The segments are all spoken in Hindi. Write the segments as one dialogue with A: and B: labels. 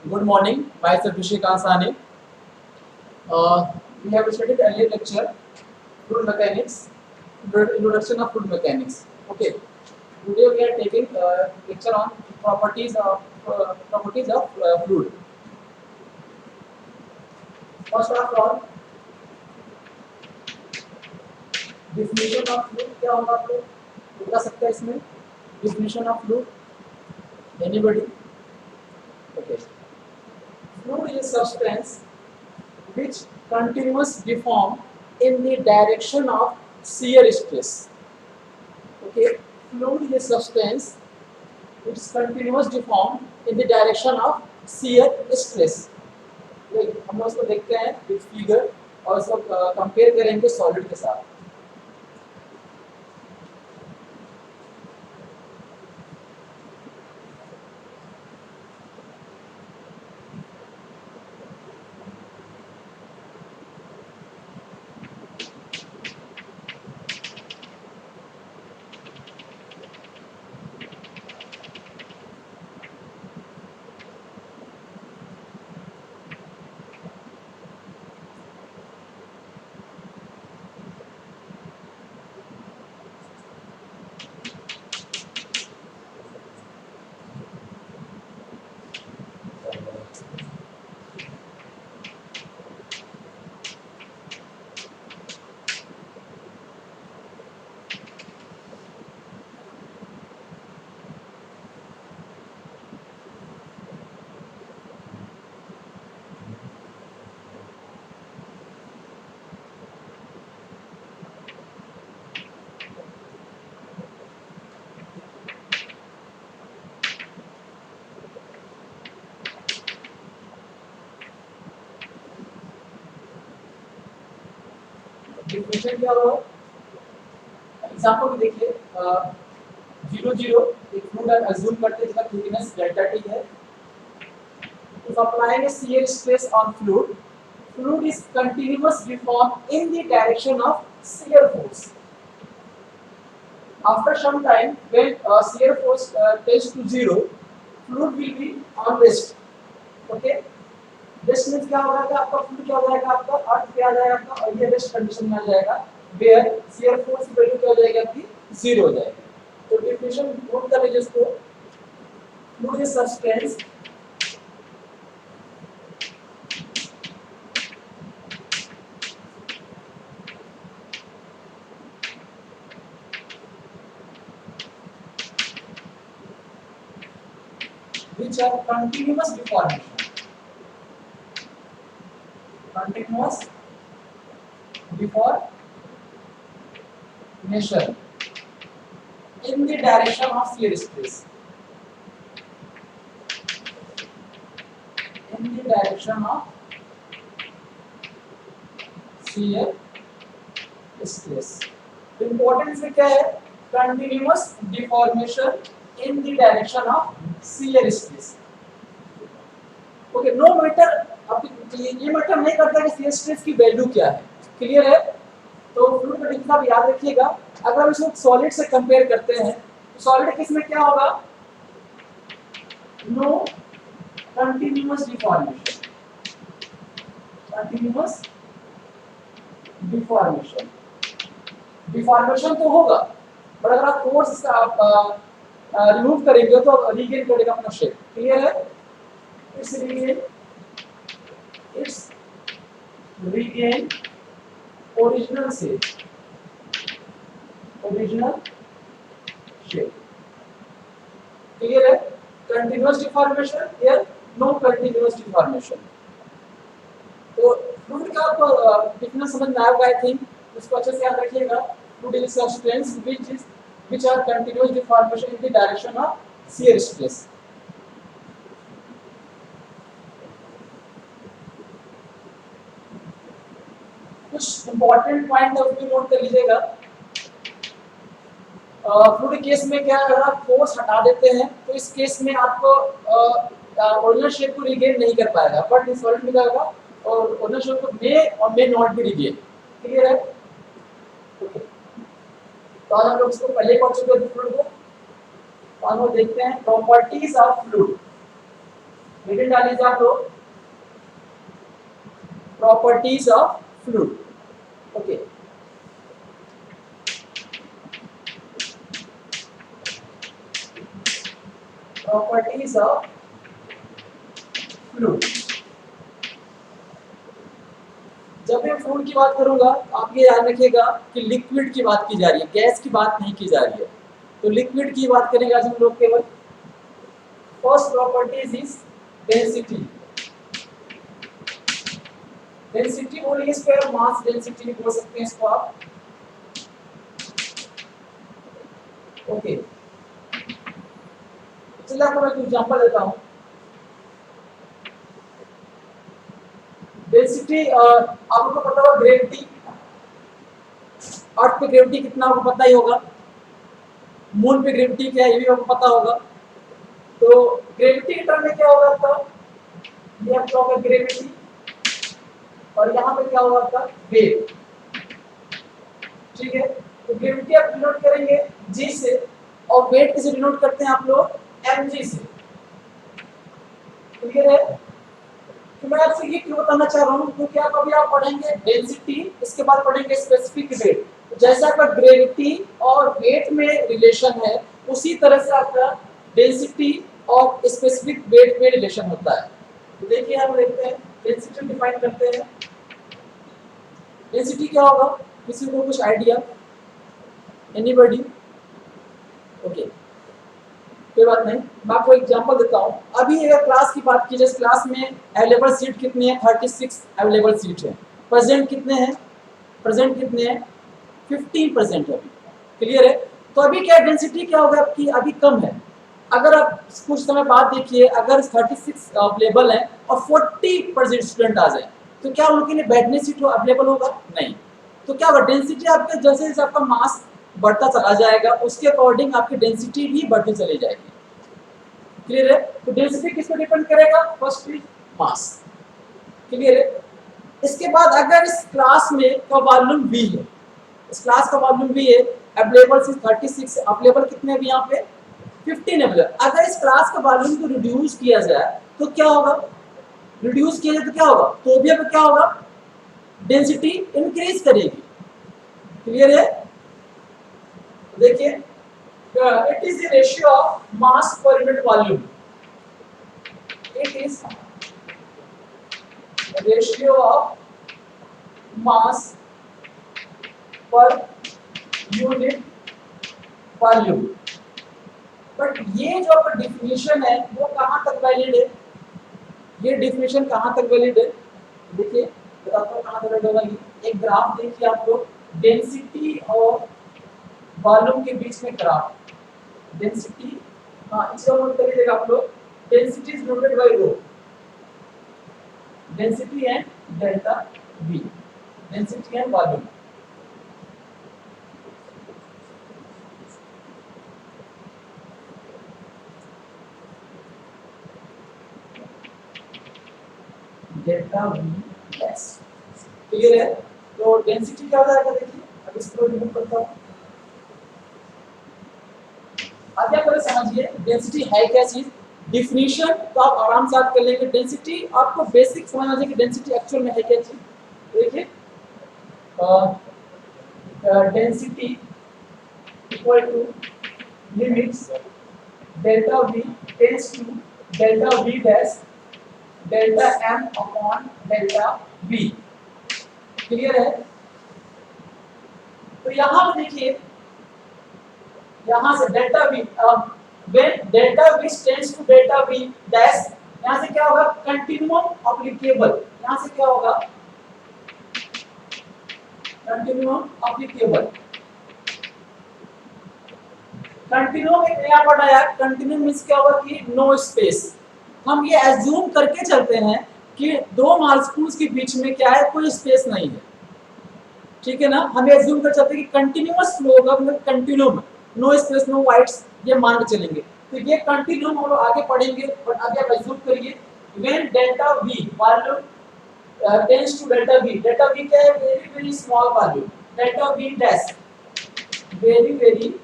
A: Good morning. Myself Rishikant Sahni. We have studied earlier lecture, fluid mechanics, introduction of fluid mechanics. Okay. Today we are taking lecture on properties of fluid. First of all, definition of fluid क्या होगा आप लोग बता सकते हैं इसमें? Definition of fluid. Anybody? Okay. Fluid is a substance which continuous deform in the direction of shear stress. Okay, fluid is a substance which is continuous deform in the direction of shear stress. हम उसको देखते हैं विद फिगर और उसको कंपेयर करेंगे सॉलिड के साथ. डिफिनेशन क्या होगा? एग्जांपल में देखिए 0 0 एक फ्लूइड अज्यूम करते हैं जिसका थिकनेस डेल्टा टी है. If applying a shear stress on fluid is continuous deform in the direction of shear force. After some time, when shear force tends to 0, fluid will be on rest. Okay? Rest means क्या होगा? आपका fluid क्या हो जाएगा? आपका अर्थ पे आ जाएगा आपका और ये रेस्ट कंडीशन में आ जाएगा. Where shear force की वैल्यू क्या हो जाएगी आपकी? 0 हो जाएगी. तो डेफिनेशन नोट कर लीजिए इसको. Fluid is substance which are continuous deformation. Continuous deformation in the direction of shear stress. In the direction of shear stress. Importance में क्या है? Continuous deformation in the direction of shear stress. Okay, no matter अब ये मैटर नहीं करता कि shear stress की वैल्यू क्या है. क्लियर है? तो फ्लूइड का डिफिनेशन आप याद रखिएगा. अगर हम इसको सॉलिड से कंपेयर करते हैं तो सॉलिड केस में क्या होगा? No continuous deformation. Continuous deformation. Deformation तो होगा बट अगर आप फोर्स आप रिमूव करेंगे तो रीगेन करेगा अपना शेप. क्लियर है? It's regain original shape. Original shape. Clear है? Continuous deformation here no continuous deformation. तो फ्लूइड का आपको डिफिनेशन समझ में आएगा आई थिंक. इसको अच्छे से याद रखिएगा. Fluid is substance which are continuous deformation in the direction of shear stress. कुछ इंपॉर्टेंट पॉइंट आप भी नोट कर लीजिएगा. फ्लूइड केस में क्या अगर आप फोर्स हटा देते हैं तो इस केस में आपको ओरिजिनल शेप को रिगेन नहीं कर पाएगा. बट इस सॉलिड में क्या होगा? और ओरिजिनल शेप को मे और may not be regain. Clear है? ओके. तो आज हम लोग इसको पहले पढ़ चुके हैं फ्लूइड को. तो हम लोग देखते हैं प्रॉपर्टीज ऑफ फ्लूइड. हेडिंग डाल लीजिए आप लोग, properties of fluid. Okay, properties of fluid. जब मैं फ्लूइड की बात करूंगा आप ये ध्यान रखिएगा कि लिक्विड की बात की जा रही है, गैस की बात नहीं की जा रही है। तो लिक्विड की बात करेंगे आज हम लोग केवल। First properties is density. Density बोलिए इसको, मास डेंसिटी भी बोल सकते हैं इसको आप। ओके, चलिए आपको मैं एग्जांपल देता हूं। डेंसिटी आपको पता होगा ग्रेविटी, अर्थ पे ग्रेविटी कितना आपको पता ही होगा, मून पे ग्रेविटी क्या है ये भी आपको पता होगा। तो ग्रेविटी के टर्म में क्या होगा आपका, ये आपका होगा ग्रेविटी, और यहाँ पे क्या होगा आपका वेव। ठीक है, तो ग्रेविटी आप डिनोट करेंगे जी से, और वेट किसे डिनोट करते हैं आप लोग, mg से। क्लियर है? तो मैं आपसे ये क्यों बताना चाह रहा हूँ, क्योंकि आप अभी आप पढ़ेंगे डेंसिटी, इसके बाद पढ़ेंगे स्पेसिफिक वेट। तो जैसा आपका ग्रेविटी और वेट में रिलेशन है, उसी तरह से आपका डेंसिटी और स्पेसिफिक वेट में रिलेशन होता है। तो देखिए हम देखते हैं, डेंसिटी डिफाइन करते हैं। डेंसिटी क्या होगा, किसी को कुछ आइडिया, एनीबॉडी? ओके, कोई बात नहीं, मैं आपको एग्जांपल देता हूँ। अभी अगर क्लास की बात की जाए, क्लास में अवेलेबल सीट कितनी है, 36 अवेलेबल सीट है। प्रेजेंट कितने हैं, प्रेजेंट कितने हैं, 15% है अभी। क्लियर है? तो अभी क्या डेंसिटी क्या होगा आपकी, अभी कम है। अगर आप कुछ समय बाद देखिए, अगर 36 अवेलेबल है और 40% स्टूडेंट आ जाए, तो क्या उनके लिए बैठने सीट अवेलेबल होगा? नहीं। तो क्या होगा, डेंसिटी आपके जैसे जैसे आपका मास बढ़ता चला जाएगा, उसके अकॉर्डिंग आपकी डेंसिटी भी बढ़ती चली जाएगी। क्लियर है? तो डेंसिटी किस पर डिपेंड करेगा, फर्स्ट इज मास। क्लियर है? इसके बाद अगर इस क्लास में का वॉल्यूम v है, इस क्लास का वॉल्यूम v है, अवेलेबल से 36, अवेलेबल कितने भी यहाँ पे 15 अवेलेबल। अगर इस क्लास का वॉल्यूम को रिड्यूस किया जाए तो क्या होगा, रिड्यूस किया जाए तो क्या होगा, तो भी अब क्या होगा, डेंसिटी इंक्रीज करेगी। क्लियर है? देखिए, it is the ratio of mass per unit volume. It is ratio of mass per unit volume. But ये जो आपका डिफिनेशन है वो कहां तक वैलिड है, ये डिफिनेशन कहां तक वैलिड है, देखिए बताता हूं कहां तक वैलिड होगा। एक ग्राफ देखिए आप लोग, डेंसिटी और वॉल्यूम के बीच में ग्राफ, डेंसिटी, हाँ इसका नोट कर लीजिएगा आप लोग, density is noted by rho, density and delta V, density and volume. Delta V S। Clear है? तो डेंसिटी क्या हो जाएगा, देखिए अब इसको रिमूव करता हूं। आगे आप पहले समझिए डेंसिटी है क्या चीज। डिफिनीशन तो आप आराम से आप कर लेंगे, डेंसिटी आपको बेसिक समझ आ जाए कि डेंसिटी एक्चुअल में है क्या चीज। देखिए density equal to limits delta V tends to delta V dash delta M upon delta V। Clear है? तो यहां पे देखिए, यहां से delta V, when delta V tends to delta V dash, यहां से क्या होगा, कंटिन्यूअम एप्लीकेबल। यहां से क्या होगा, कंटिन्यूअम एप्लीकेबल। कंटिन्यूअम एक नया वर्ड आया, कंटिन्यूअम मींस क्या होगा कि नो स्पेस। हम ये एज्यूम करके चलते हैं कि दो मॉलिक्यूल्स के बीच में क्या है, कोई स्पेस नहीं है। ठीक है ना, हम एज्यूम कर चलते हैं कि कंटिन्यूअस फ्लो होगा, मतलब कंटिन्यूअम, नो स्पेस नो वाइड्स, ये मान के चलेंगे। तो ये कंटिन्यूअम हम लोग आगे पढ़ेंगे, बट अभी आप एज्यूम करिए when delta V volume tends to delta V, delta V क्या है, very very small volume, delta V dash very very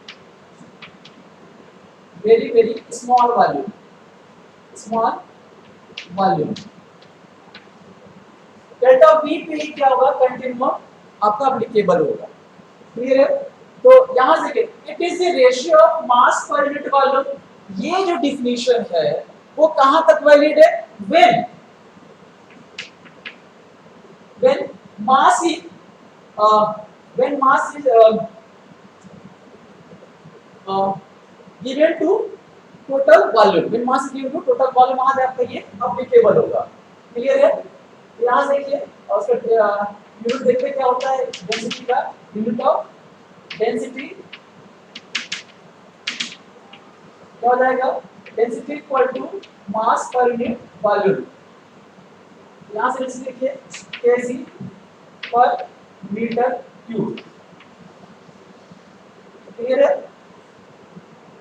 A: very very small volume, small volume. Delta v पे क्या होगा, कंटिन्यूम आपका एप्लीकेबल होगा। क्लियर है? तो यहां से it is the ratio of mass per unit volume. ये जो डिफिनीशन है वो कहां तक वैलिड है? when mass is when mass is given to total volume, when mass is given to total volume, वहां से आपका ये एप्लीकेबल होगा। क्लियर है? यहाँ देखिए और उसका यूनिट देखते क्या होता है डेंसिटी का। यूनिट ऑफ डेंसिटी क्या हो जाएगा? Density equal to mass per unit volume. यहाँ से डेंसिटी देखिए KG per metre cube. Clear है?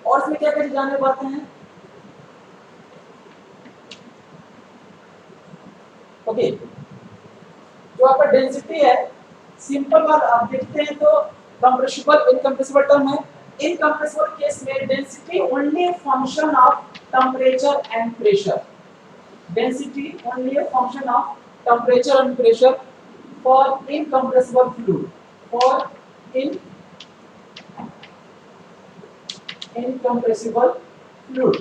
A: और इसमें क्या क्या जानने पाते हैं? ओके, जो आपका डेंसिटी है सिंपल बात आप देखते हैं तो कंप्रेसिबल इनकंप्रेसिबल टर्म है। इनकंप्रेसिबल केस में density only function of temperature and pressure. Density only a function of temperature and pressure for incompressible fluid, for incompressible fluid।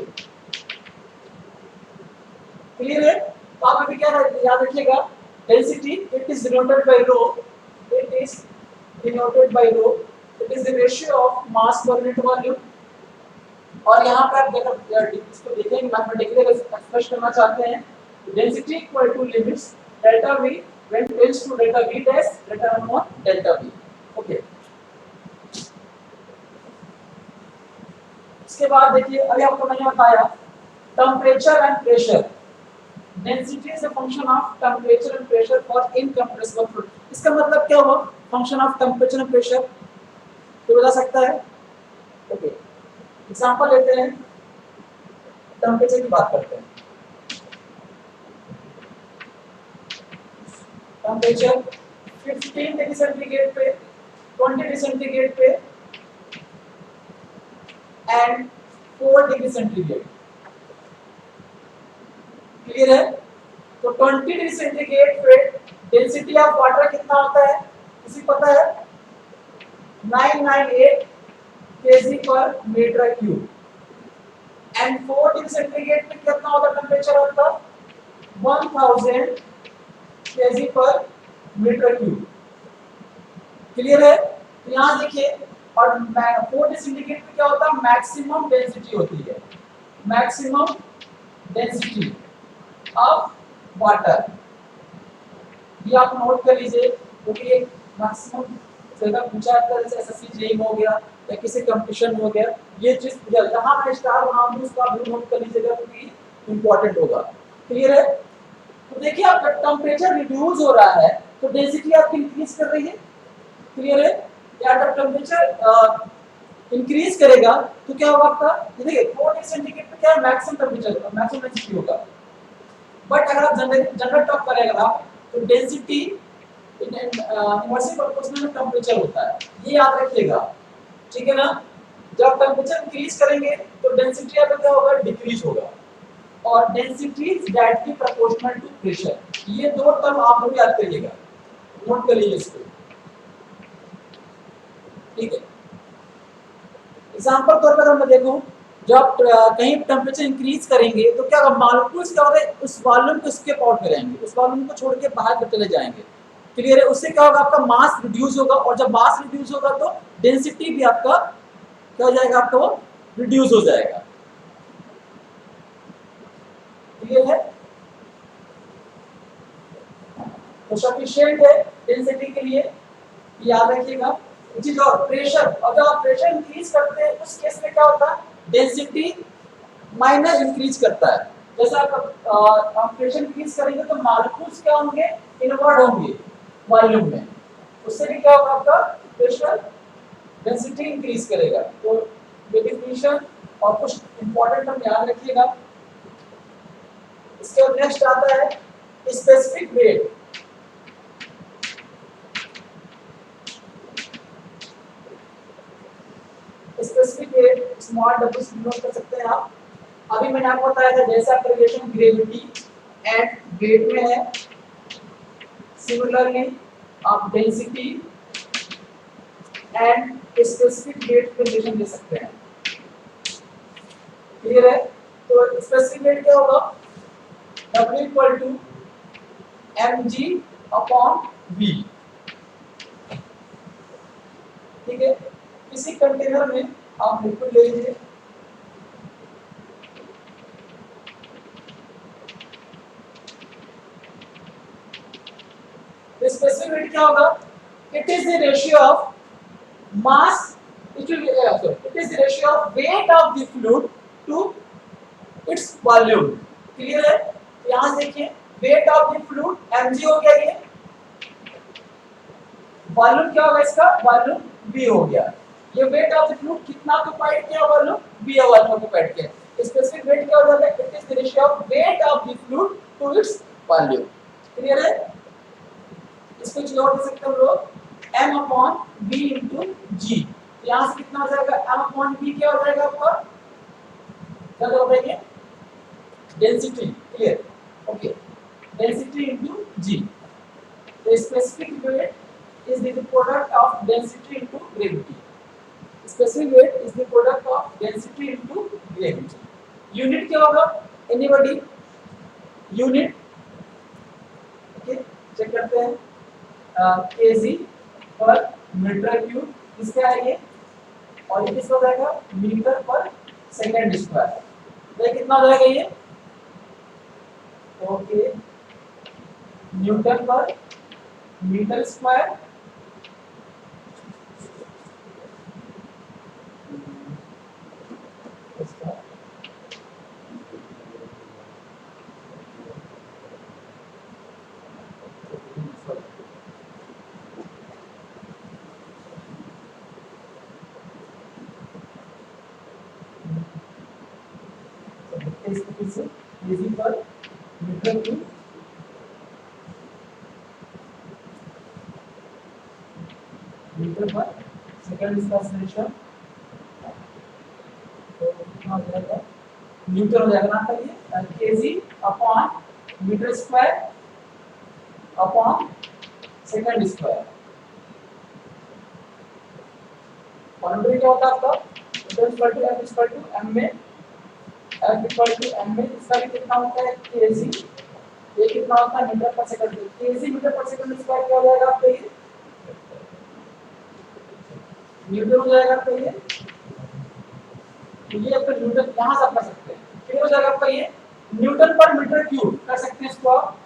A: Clear है? तो आप अभी क्या याद रखिएगा, density it is denoted by rho, it is denoted by rho, it is the ratio of mass per unit volume. और यहाँ पे आप अगर इसको देखेंगे मैथमेटिकली अगर एक्सप्रेस करना चाहते हैं, density equal to limits delta v when tends to delta v dash delta upon delta v। Okay, इसके बाद देखिए अभी आपको मैंने बताया temperature and pressure. Density is a function of temperature and pressure for incompressible fluid. इसका मतलब क्या हुआ? Function of temperature and pressure तो बता सकता है। ओके, एग्जांपल लेते हैं, टेंपरेचर की बात करते हैं। टेंपरेचर 15 डिग्री सेंटीग्रेड पे, 20 डिग्री सेंटीग्रेड पे एंड 4 डिग्री सेंटीग्रेड। क्लियर है? तो 20 डिग्री सेंटीग्रेड पे डेंसिटी ऑफ वाटर कितना होता है? किसी पता है? 998 KG per metre cube. And 4 degree centigrade पे कितना होता है टेंपरेचर आपका? 1000 KG per metre cube. Clear है? तो यहाँ देखिए और 4 डिग्री सेंटीग्रेड पे क्या होता है? मैक्सिमम डेंसिटी होती है, मैक्सिमम डेंसिटी ऑफ वाटर। ये आप नोट कर लीजिए क्योंकि ये मैक्सिमम ज्यादा पूछा जाता है, जैसे एसएससी जेईई हो गया या किसी कंपटीशन हो गया, ये चीज जहां मैं स्टार बनाऊंगी उसका भी नोट कर लीजिएगा क्योंकि इंपॉर्टेंट होगा। क्लियर है? तो देखिए आपका टेंपरेचर रिड्यूस हो रहा है तो डेंसिटी आपकी इंक्रीज कर रही है। क्लियर है? या जब टेंपरेचर इंक्रीज करेगा तो क्या होगा आपका? ये देखिए 4 डिग्री सेंटीग्रेड पे क्या है? मैक्सिमम टेंपरेचर, मैक्सिमम डेंसिटी होगा। बट अगर आप जनरल टॉप करेगा तो density inversely proportional to temperature होता है, ये याद रखिएगा। ठीक है ना? जब टेंपरेचर इंक्रीज करेंगे तो डेंसिटी आपका क्या होगा? डिक्रीज होगा। और density is directly proportional to pressure. ये दो टर्म आप लोग याद करिएगा, नोट कर लीजिए इसको। ठीक है? एग्जांपल तौर पर मैं देखूं, जब कहीं टेंपरेचर इंक्रीज करेंगे तो क्या होगा? मॉलिक्यूल्स क्या होगा? उस वॉल्यूम को स्केप आउट करेंगे, उस वॉल्यूम को छोड़ के बाहर चले जाएंगे। क्लियर है? उससे क्या होगा? आपका मास रिड्यूस होगा और जब मास रिड्यूस होगा तो डेंसिटी भी आपका क्या हो जाएगा? आपका वो रिड्यूस हो जाएगा। क्लियर है? तो सफिशिएंट है डेंसिटी के लिए, याद रखिएगा। जी, जो प्रेशर, और जब आप प्रेशर इंक्रीज करते हैं उस केस में क्या होता है? डेंसिटी माइनस इंक्रीज करता है। जैसे आप प्रेशर इंक्रीज करेंगे तो मॉलिक्यूल्स क्या होंगे? इनवर्ट होंगे वॉल्यूम में, उससे भी क्या होगा? आपका प्रेशर डेंसिटी इंक्रीज करेगा। तो ये डिफिनीशन और कुछ इंपॉर्टेंट टर्म याद रखिएगा। इसके बाद नेक्स्ट आता है specific weight. Specific weight small W से नोट कर सकते हैं आप। अभी मैंने आपको बताया था जैसे आपका रिलेशन ग्रेविटी एंड वेट में है, सिमिलरली आप डेंसिटी एंड स्पेसिफिक वेट पे रिलेशन दे सकते हैं। क्लियर है? तो स्पेसिफिक वेट क्या होगा? W equal to mg upon v। ठीक है, किसी कंटेनर में आप लिक्विड ले लीजिए, तो स्पेसिफिक वेट क्या होगा? It is the ratio of mass, it will be sorry, it is the ratio of weight of the fluid to its volume। Clear है? यहाँ देखिए weight of the fluid mg हो गया, ये वॉल्यूम क्या होगा इसका? वॉल्यूम v हो गया। ये weight of the fluid कितना ऑक्यूपाइड किया? वॉल्यूम v वॉल्यूम ऑक्यूपाइड किया। स्पेसिफिक वेट क्या हो जाता है? It is the ratio of weight of the fluid to its volume। Clear है? इसको जो और दे सकते हैं हम लोग m upon v into g। यहाँ से कितना हो जाएगा? m अपॉन v क्या हो जाएगा आपका? क्या हो जाएगा? Density. Clear? Okay, density into g। The specific weight is the product of density into gravity। Specific weight is the product of density into gravity। Unit क्या होगा? Anybody? यूनिट ओके, चेक करते हैं। kg पर मीटर क्यूब किसका है ये, और ये किसका हो जाएगा? Metre per second square. तो कितना हो जाएगा ये? Okay, newton per metre square kg per metre cube metre per second square, तो कितना हो जाएगा? न्यूटन हो जाएगा ना, ये KG upon metre square upon second square. Formula क्या होता है आपका? m में इसका भी कितना होता है? केजी। ये कितना होता है? Metre per second. KG metre per second square क्या हो जाएगा आपका? ये न्यूटन हो जाएगा आपका ये। तो ये आपका न्यूटन यहाँ से आप कर सकते हैं। कितना हो जाएगा आपका ये? न्यूटन पर मीटर क्यूब कर सकते हैं इसको आप,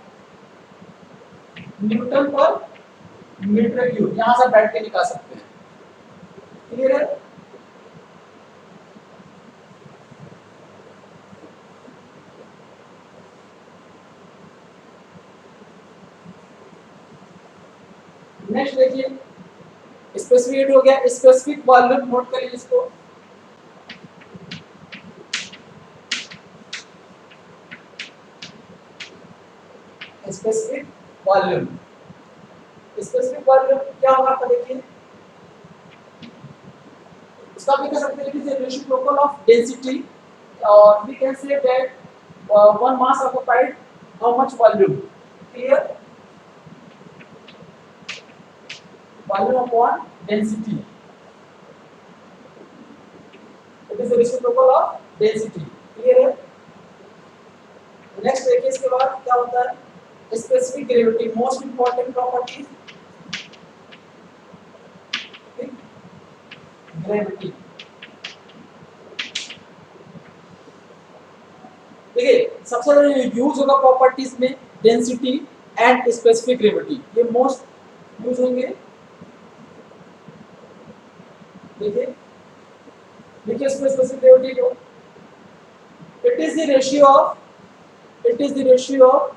A: न्यूटन पर मीटर क्यूब यहाँ से बैठ के निकाल सकते हैं। क्लियर है? नेक्स्ट देखिए, स्पेसिफिक वेट हो गया। स्पेसिफिक वॉल्यूम नोट करिए इसको। स्पेसिफिक वॉल्यूम, स्पेसिफिक वॉल्यूम क्या होगा आपका? देखिए इसका भी कह सकते हैं, it is the reciprocal of density, और we can say that one mass occupied how much volume. Clear? Volume upon density, it is the reciprocal of density. Clear है? नेक्स्ट देखिए, इसके बाद क्या होता है? Specific gravity, most important property gravity. देखिए सबसे ज्यादा यूज होगा प्रॉपर्टीज में डेंसिटी एंड स्पेसिफिक ग्रेविटी, ये मोस्ट यूज होंगे। देखिए देखिए इसमें स्पेसिफिक ग्रेविटी को, it is the ratio of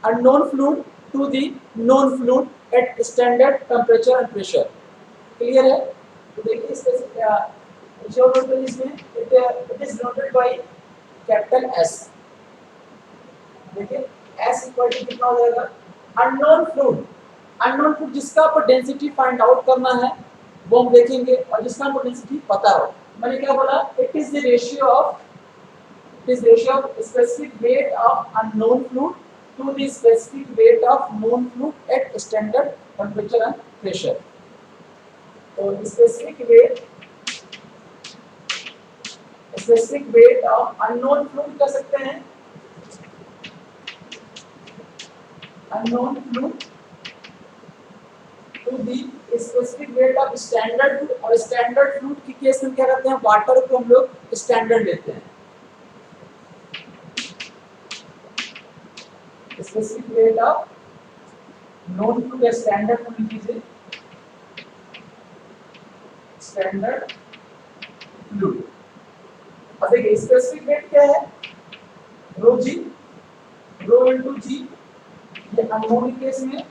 A: unknown fluid to the known fluid at standard temperature and pressure। Clear है? तो देखिए इसमें it is noted by capital S. देखिए एस इक्वल टू कितना हो जाएगा? अननोन फ्लूइड जिसका आपको डेंसिटी फाइंड आउट करना है वो हम देखेंगे, और जिसका आपको डेंसिटी पता हो। मैंने क्या बोला? It is the ratio of It is ratio of specific weight of unknown fluid to the specific weight of known fluid at standard temperature and pressure. So specific weight of unknown fluid कह सकते हैं, unknown fluid to the specific weight of standard fluid. और standard fluid की केस में क्या करते हैं, वाटर को हम लोग स्टैंडर्ड लेते हैं. Specific weight of known fluid standard fluid लिखिए, standard fluid. अब देखिए स्पेसिफिक वेट क्या है, रो जी, रो इनटू जी, ये अननोन केस में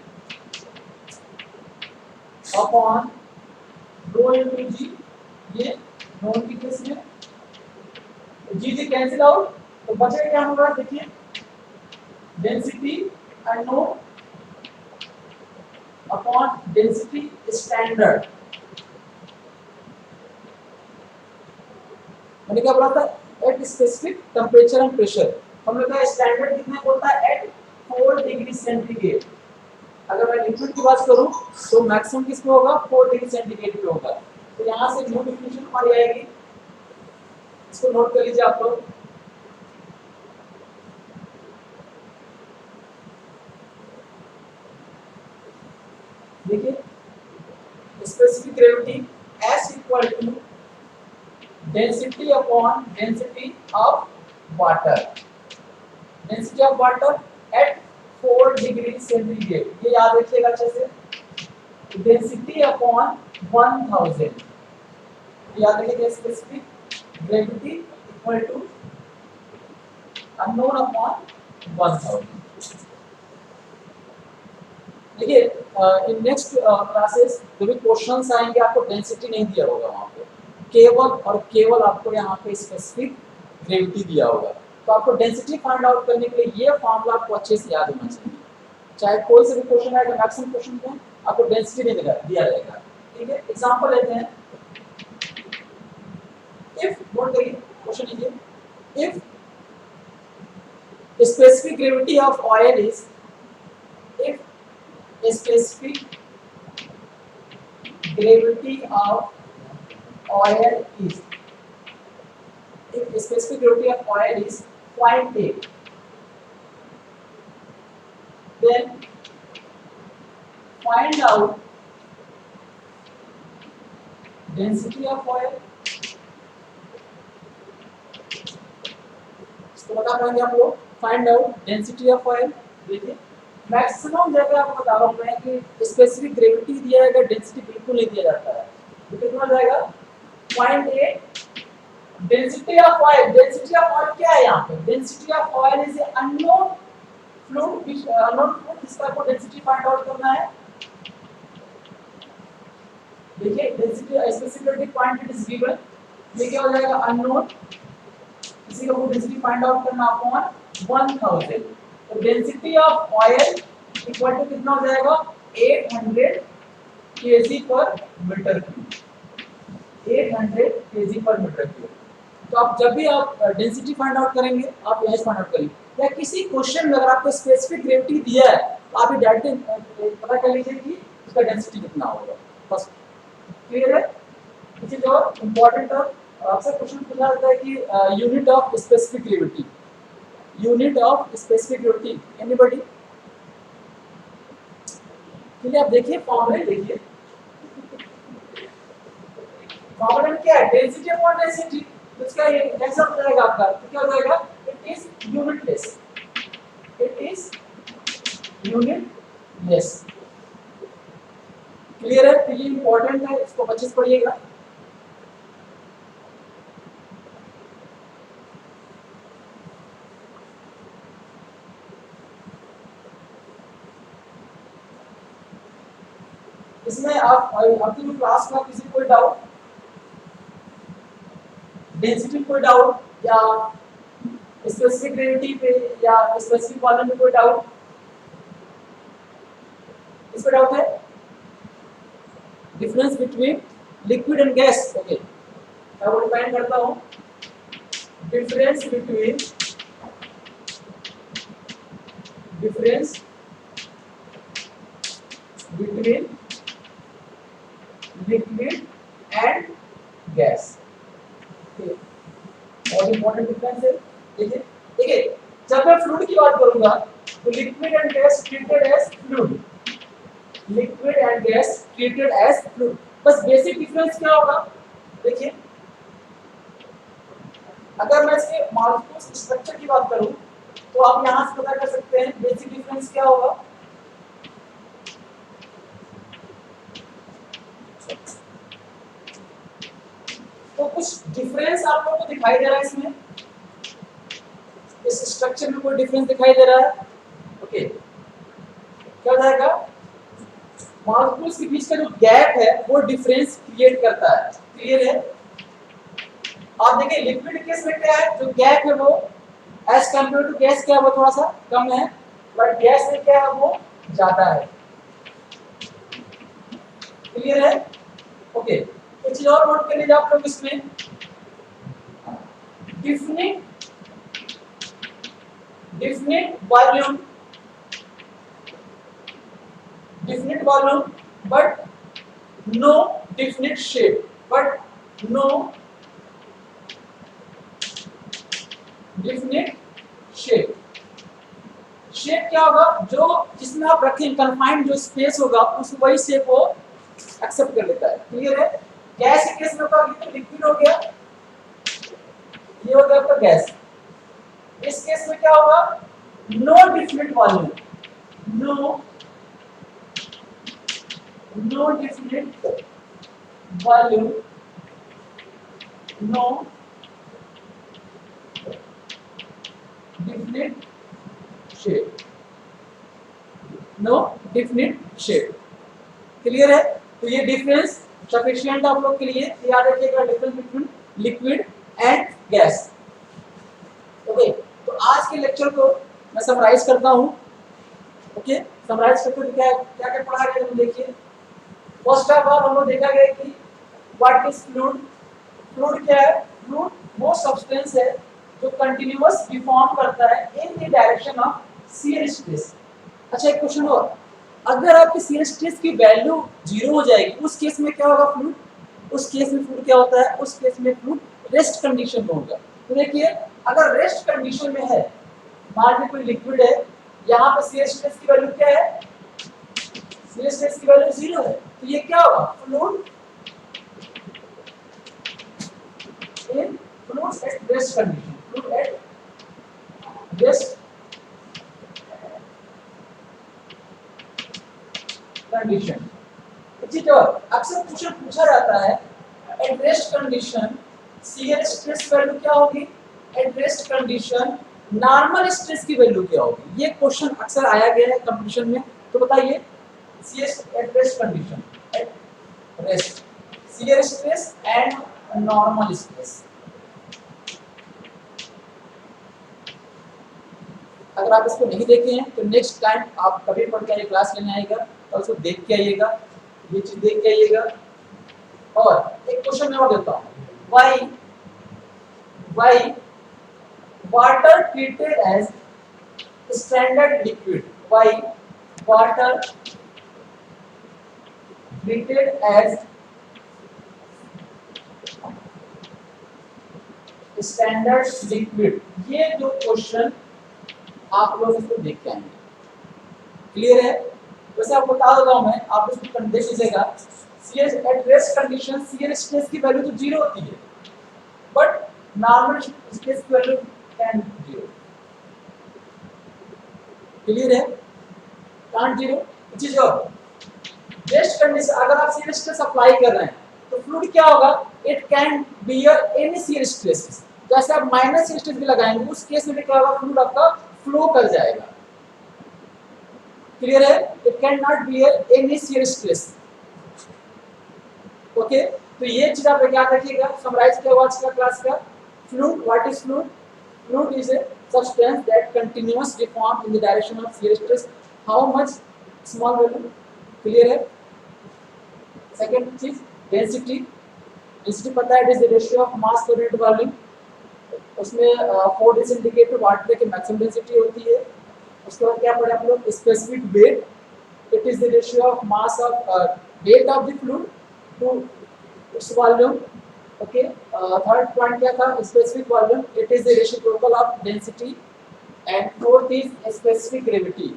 A: अपॉन रो इनटू जी, ये नोन के केस में जी जी कैंसिल आउट, तो बचेगा क्या होगा, देखिए density unknown upon density standard. मैंने क्या बोला था, at specific temperature and pressure. हम लोग का स्टैंडर्ड कितने होता है, एट 4 डिग्री सेंटीग्रेड. अगर मैं लिक्विड की बात करूं तो मैक्सिमम किस पे होगा, 4 डिग्री सेंटीग्रेड पे होगा. तो यहां से न्यू डिफिनेशन हमारी आएगी, इसको नोट कर लीजिए आप लोग. देखिए specific gravity S equal to density upon density of water. Density of water at 4 degree centigrade. ये याद रखिएगा अच्छे से. Density upon 1000. याद रखिएगा specific gravity equal to unknown upon 1000. देखिए इन नेक्स्ट क्लासेस जो भी क्वेश्चंस आएंगे आपको डेंसिटी नहीं दिया होगा वहाँ पे, केवल और केवल आपको यहाँ पे स्पेसिफिक ग्रेविटी दिया होगा. तो आपको डेंसिटी फाइंड आउट करने के लिए ये फॉर्मूला आपको अच्छे से याद होना चाहिए. चाहे कोई से भी क्वेश्चन आएगा, मैक्सिमम क्वेश्चन में आपको डेंसिटी नहीं दिया जाएगा. ठीक है, एग्जांपल लेते हैं. इफ नोट करिए क्वेश्चन लीजिए, if specific gravity of oil is, if specific gravity of oil is, if specific gravity of oil is 0.8, then find out density of oil. इसको बता पाएंगे आप लोग, find out density of oil. देखिए मैक्सिमम जगह आपको बता रहा हूं मैं कि स्पेसिफिक ग्रेविटी दिया जाएगा, डेंसिटी बिल्कुल नहीं दिया जाता है. तो कितना जाएगा, 0.8. Density of oil, density of oil क्या है यहाँ पे, density of oil is a unknown fluid, unknown fluid जिसका आपको डेंसिटी फाइंड आउट करना है. देखिए density specific gravity 0.8 is given, ये क्या हो जाएगा, अननोन, इसी को डेंसिटी फाइंड आउट करना अपॉन 1000. तो density of oil equal to कितना हो जाएगा, 800 kg per metre cube. 800 kg per metre cube. तो आप जब भी आप डेंसिटी फाइंड आउट करेंगे, आप यही फाइंड आउट करिए, या किसी क्वेश्चन में अगर आपको स्पेसिफिक ग्रेविटी दिया है तो आप ये डायरेक्ट पता कर लीजिए कि उसका डेंसिटी कितना होगा. फर्स्ट क्लियर है. इसी जो इंपॉर्टेंट आपसे क्वेश्चन पूछा जाता है कि unit of specific gravity, unit of specific gravity, anybody. चलिए आप देखिए फॉर्मूला, देखिए फॉर्मूला में क्या है, डेंसिटी अपॉन डेंसिटी. तो इसका ये कैसा हो जाएगा आपका, तो क्या हो जाएगा, it is unitless, it is unitless. Clear है. तो ये इंपॉर्टेंट है, इसको अच्छे से पढ़िएगा. इसमें आप आपकी क्लास में किसी कोई डाउट, डेंसिटी कोई डाउट, या स्पेसिफिक ग्रेविटी पे या स्पेसिफिक वॉल्यूम में कोई डाउट, इस पे डाउट है. Difference between liquid and gas. Okay, मैं वो डिफाइन करता हूं. difference between liquid and gas। बहुत इंपॉर्टेंट डिफरेंस है। देखिए देखिए, जब मैं फ्लूइड की बात करूंगा तो liquid and gas treated as fluid, liquid and gas treated as fluid. बस बेसिक डिफरेंस क्या होगा, देखिए अगर मैं इसके मॉलिक्यूल्स स्ट्रक्चर की बात करूं तो आप यहां से पता कर सकते हैं बेसिक डिफरेंस क्या होगा। तो कुछ डिफरेंस आप लोगों को दिखाई दे रहा है इसमें, इस स्ट्रक्चर में कोई डिफरेंस दिखाई दे रहा है? ओके, क्या हो जाएगा, मॉलिक्यूल्स के बीच का जो गैप है वो डिफरेंस क्रिएट करता है। क्लियर है? आप देखिए लिक्विड केस में क्या है, जो गैप है वो एज कंपेयर टू गैस क्या है वो थोड़ा सा कम है, बट गैस में क्या है वो ज्यादा है। क्लियर है? ओके, एक चीज और नोट कर लीजिए आप लोग इसमें, definite volume but no definite shape, shape क्या होगा, जो जिसमें आप रखें कन्फाइंड जो स्पेस होगा उस वही शेप वो एक्सेप्ट कर लेता है। क्लियर है? गैस के केस में तो लिक्विड हो गया, ये हो गया आपका गैस। इस केस में क्या होगा, no definite volume, no definite volume, no definite shape, no definite shape. Clear है? तो ये डिफरेंस सफिशिएंट आप लोग के लिए याद रखिएगा, difference between liquid and gas. Okay, तो आज के लेक्चर को मैं समराइज करता हूं। ओके, समराइज करते हुए क्या क्या क्या पढ़ा गया हम देखिए। फर्स्ट ऑफ ऑल हम लोग देखा गया कि व्हाट इज फ्लूइड। फ्लूइड क्या है? फ्लूइड वो सब्सटेंस है जो कंटीन्यूअस डिफॉर्म करता है in the direction of shear stress. अच्छा, एक क्वेश्चन और, अगर आपकी शियर स्ट्रेस की वैल्यू 0 हो जाएगी उस केस में क्या होगा फ्लूइड? उस केस में फ्लूइड क्या होता है? उस केस में फ्लूइड रेस्ट कंडीशन में होगा। तो देखिए अगर रेस्ट कंडीशन में है, मान लीजिए कोई लिक्विड है, यहाँ पे शियर स्ट्रेस की वैल्यू क्या है? शियर स्ट्रेस की वैल्यू 0 है, तो ये क्या होगा? Fluid in fluid at rest condition, fluid at rest condition. ठीक है, अक्सर क्वेश्चन पूछा जाता है at rest condition shear stress value क्या होगी, at rest condition normal stress की वैल्यू क्या होगी? ये क्वेश्चन अक्सर आया गया है कंपटीशन में। तो बताइए shear at rest condition, at rest shear stress and normal stress. अगर आप इसको नहीं देखे हैं तो नेक्स्ट टाइम आप कभी पढ़ के क्लास लेने आएगा तो उसको देख के आइएगा, ये चीज देख के आइएगा। और एक क्वेश्चन मैं और देता हूँ, why water treated as standard liquid, why water treated as standard liquid. ये जो क्वेश्चन आप लोग इसको देख के आएंगे। क्लियर है? वैसे आपको बता देता हूं मैं, आप इसको देख लीजिएगा, shear at rest condition shear stress की वैल्यू तो 0 होती है, बट नॉर्मल स्ट्रेस की वैल्यू 0। क्लियर है? कांट 0। चीज और, रेस्ट कंडीशन अगर आप शियर स्ट्रेस अप्लाई कर रहे हैं तो फ्लूइड क्या होगा, it can bear any shear stress. जैसे आप माइनस शियर स्ट्रेस भी लगाएंगे उस केस में भी क्या होगा, फ्लूइड आपका फ्लो कर जाएगा। क्लियर है? It can not bear any shear stress. Okay, तो ये चीज आप याद रखिएगा। समराइज किया हुआ आज का क्लास का, fluid, what is fluid? Fluid is a substance that continuously deform in the direction of shear stress, how much small value। Clear है? सेकंड चीज डेंसिटी, डेंसिटी पता है, it is the ratio of mass to unit volume. उसमें 4 डिस इंडिकेटर वाटर की मैक्सिमम डेंसिटी होती है। उसके बाद क्या पढ़े आप लोग, specific weight, it is the ratio of mass of weight of the fluid to its volume. Okay, third point क्या था, specific volume, it is the reciprocal of density. And fourth is specific gravity,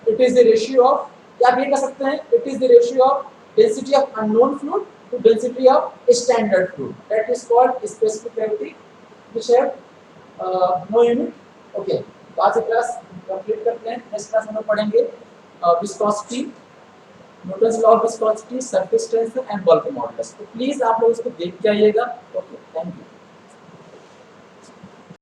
A: it is the ratio of, क्या भी कह सकते हैं, it is the ratio of density of unknown fluid to density of standard fluid, that is called specific gravity which have no unit. Okay, तो आज की क्लास कंप्लीट करते हैं। नेक्स्ट क्लास में हम पढ़ेंगे viscosity, Newton's law of viscosity, surface tension and bulk modulus. तो प्लीज आप लोग इसको देख के आइएगा। Okay, thank you.